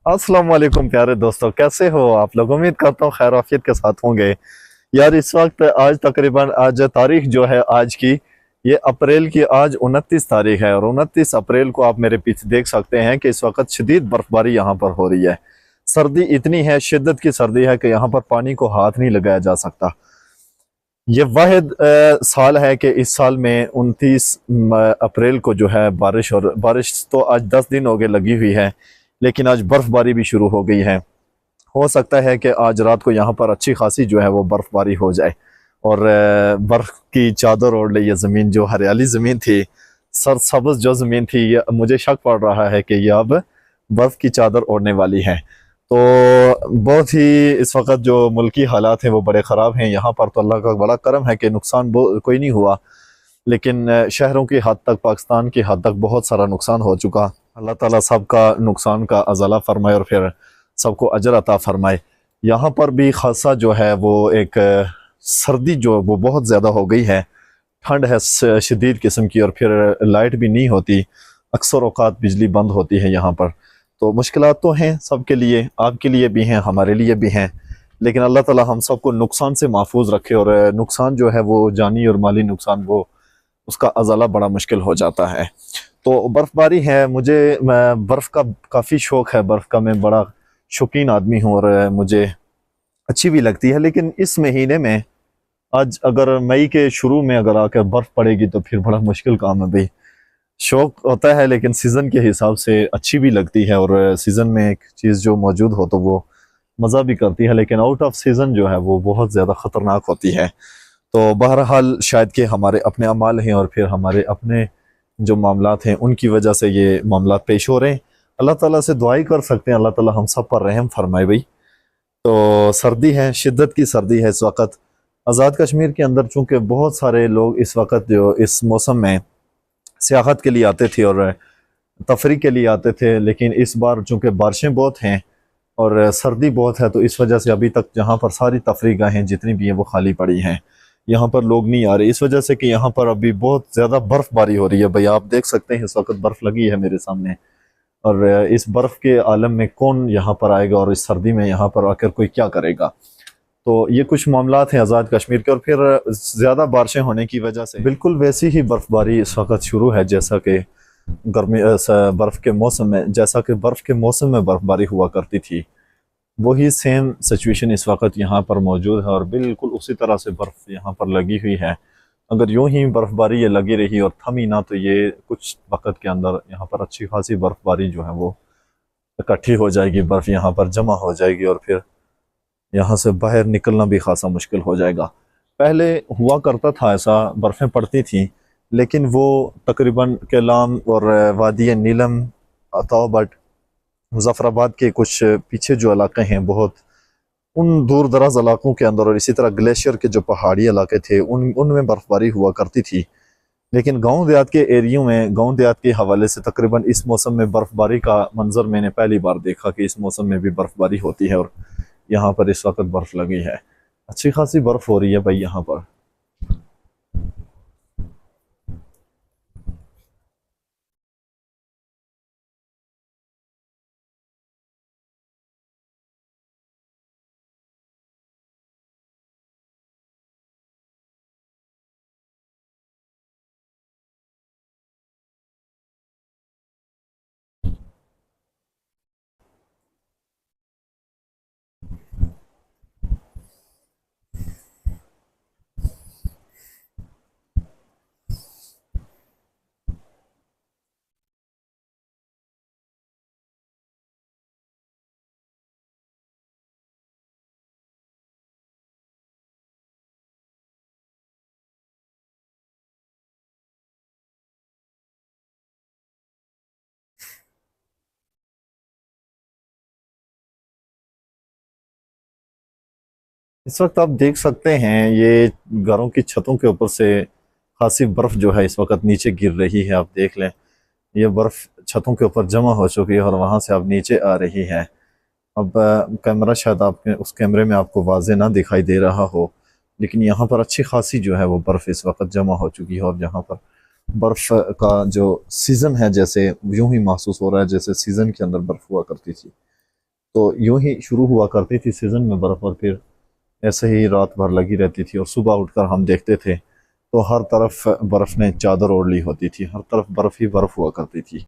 अस्सलाम वालेकुम प्यारे दोस्तों, कैसे हो आप लोग। उम्मीद करता हूँ खैर आफियत के साथ होंगे। यार इस वक्त आज तकरीबन आज तारीख जो है आज की, ये अप्रैल की आज 29 तारीख है और 29 अप्रैल को आप मेरे पीछे देख सकते हैं कि इस वक्त शदीद बर्फबारी यहाँ पर हो रही है। सर्दी इतनी है, शिद्दत की सर्दी है कि यहाँ पर पानी को हाथ नहीं लगाया जा सकता। ये वाहिद साल है कि इस साल में 29 अप्रैल को जो है बारिश तो आज 10 दिन हो गए लगी हुई है, लेकिन आज बर्फबारी भी शुरू हो गई है। हो सकता है कि आज रात को यहाँ पर अच्छी खासी जो है वो बर्फबारी हो जाए और बर्फ की चादर ओढ़ ले ये ज़मीन, जो हरियाली ज़मीन थी, सरसब्ज जो ज़मीन थी, ये मुझे शक पड़ रहा है कि ये अब बर्फ़ की चादर ओढ़ने वाली है। तो बहुत ही इस वक्त जो मुल्की हालात हैं वो बड़े ख़राब हैं। यहाँ पर तो अल्लाह का बड़ा करम है कि नुकसान कोई नहीं हुआ, लेकिन शहरों की हद तक, पाकिस्तान की हद तक बहुत सारा नुकसान हो चुका। अल्लाह ताला सबका नुकसान का अज़ला फरमाए और फिर सबको अजर अता फरमाए। यहाँ पर भी खासा जो है वो एक सर्दी जो वो बहुत ज़्यादा हो गई है, ठंड है शदीद किस्म की, और फिर लाइट भी नहीं होती, अक्सर औकात बिजली बंद होती है यहाँ पर। तो मुश्किलात तो हैं सबके लिए, आपके लिए भी हैं, हमारे लिए भी हैं, लेकिन अल्लाह ताला हम सबको नुकसान से महफूज रखे। और नुकसान जो है वो जानी और माली नुकसान, वो उसका अज़ला बड़ा मुश्किल हो जाता है। तो बर्फ़बारी है, मुझे बर्फ़ का काफ़ी शौक़ है, बर्फ़ का मैं बड़ा शौकीन आदमी हूँ और मुझे अच्छी भी लगती है। लेकिन इस महीने में आज अगर मई के शुरू में अगर आकर बर्फ़ पड़ेगी तो फिर बड़ा मुश्किल काम है भाई। शौक़ होता है लेकिन सीज़न के हिसाब से अच्छी भी लगती है, और सीज़न में एक चीज़ जो मौजूद हो तो वो मज़ा भी करती है, लेकिन आउट ऑफ सीज़न जो है वो बहुत ज़्यादा ख़तरनाक होती है। तो बहरहाल शायद कि हमारे अपने अमाल हैं और फिर हमारे अपने जो मामलात हैं उनकी वजह से ये मामलात पेश हो रहे हैं। अल्लाह ताला से दुआ ही कर सकते हैं, अल्लाह ताला हम सब पर रहम फरमाए भाई। तो सर्दी है, शिद्दत की सर्दी है इस वक्त। आज़ाद कश्मीर के अंदर चूँकि बहुत सारे लोग इस वक्त जो इस मौसम में सियाहत के लिए आते थे और तफरी के लिए आते थे, लेकिन इस बार चूँकि बारिशें बहुत हैं और सर्दी बहुत है, तो इस वजह से अभी तक जहाँ पर सारी तफरी गाहें जितनी भी हैं वो खाली पड़ी हैं। यहाँ पर लोग नहीं आ रहे इस वजह से कि यहाँ पर अभी बहुत ज़्यादा बर्फ़बारी हो रही है। भाई आप देख सकते हैं इस वक्त बर्फ़ लगी है मेरे सामने, और इस बर्फ़ के आलम में कौन यहाँ पर आएगा और इस सर्दी में यहाँ पर आकर कोई क्या करेगा। तो ये कुछ मामलात हैं आज़ाद कश्मीर के, और फिर ज़्यादा बारिशें होने की वजह से बिल्कुल वैसी ही बर्फ़बारी इस वक्त शुरू है जैसा कि बर्फ़ के मौसम में, जैसा कि बर्फ़ के मौसम में बर्फ़बारी हुआ करती थी, वही सेम सिचुएशन इस वक्त यहाँ पर मौजूद है और बिल्कुल उसी तरह से बर्फ़ यहाँ पर लगी हुई है। अगर यूं ही बर्फ़बारी ये लगी रही और थमी ना, तो ये कुछ वक्त के अंदर यहाँ पर अच्छी खासी बर्फ़बारी जो है वो इकट्ठी हो जाएगी, बर्फ़ यहाँ पर जमा हो जाएगी और फिर यहाँ से बाहर निकलना भी खासा मुश्किल हो जाएगा। पहले हुआ करता था ऐसा, बर्फ़ें पड़ती थीं, लेकिन वो तकरीबन केलाम और वादी नीलम, अताबट, मुज़फ़्फ़राबाद के कुछ पीछे जो इलाके हैं, बहुत उन दूर दराज इलाकों के अंदर, और इसी तरह ग्लेशियर के जो पहाड़ी इलाके थे उनमें बर्फ़बारी हुआ करती थी। लेकिन गांव देहात के एरियो में, गांव देहात के हवाले से तकरीबन इस मौसम में बर्फ़बारी का मंजर मैंने पहली बार देखा कि इस मौसम में भी बर्फ़बारी होती है, और यहाँ पर इस वक्त बर्फ़ लगी है, अच्छी खासी बर्फ़ हो रही है भाई यहाँ पर। इस वक्त आप देख सकते हैं ये घरों की छतों के ऊपर से खासी बर्फ़ जो है इस वक्त नीचे गिर रही है। आप देख लें, ये बर्फ़ छतों के ऊपर जमा हो चुकी है और वहाँ से अब नीचे आ रही है। अब कैमरा शायद आपके उस कैमरे में आपको वाज़े ना दिखाई दे रहा हो, लेकिन यहाँ पर अच्छी खासी जो है वो बर्फ़ इस वक्त जमा हो चुकी है, और जहाँ पर बर्फ़ का जो सीज़न है जैसे यूं ही महसूस हो रहा है जैसे सीज़न के अंदर बर्फ़ हुआ करती थी। تو یوں ہی شروع ہوا کرتی تھی سیزن میں برف، اور پھر ایسے ہی رات بھر لگی رہتی تھی، اور صبح اٹھ کر ہم دیکھتے تھے تو ہر طرف برف نے چادر اوڑھ لی ہوتی تھی، ہر طرف برف ہی برف ہوا کرتی تھی۔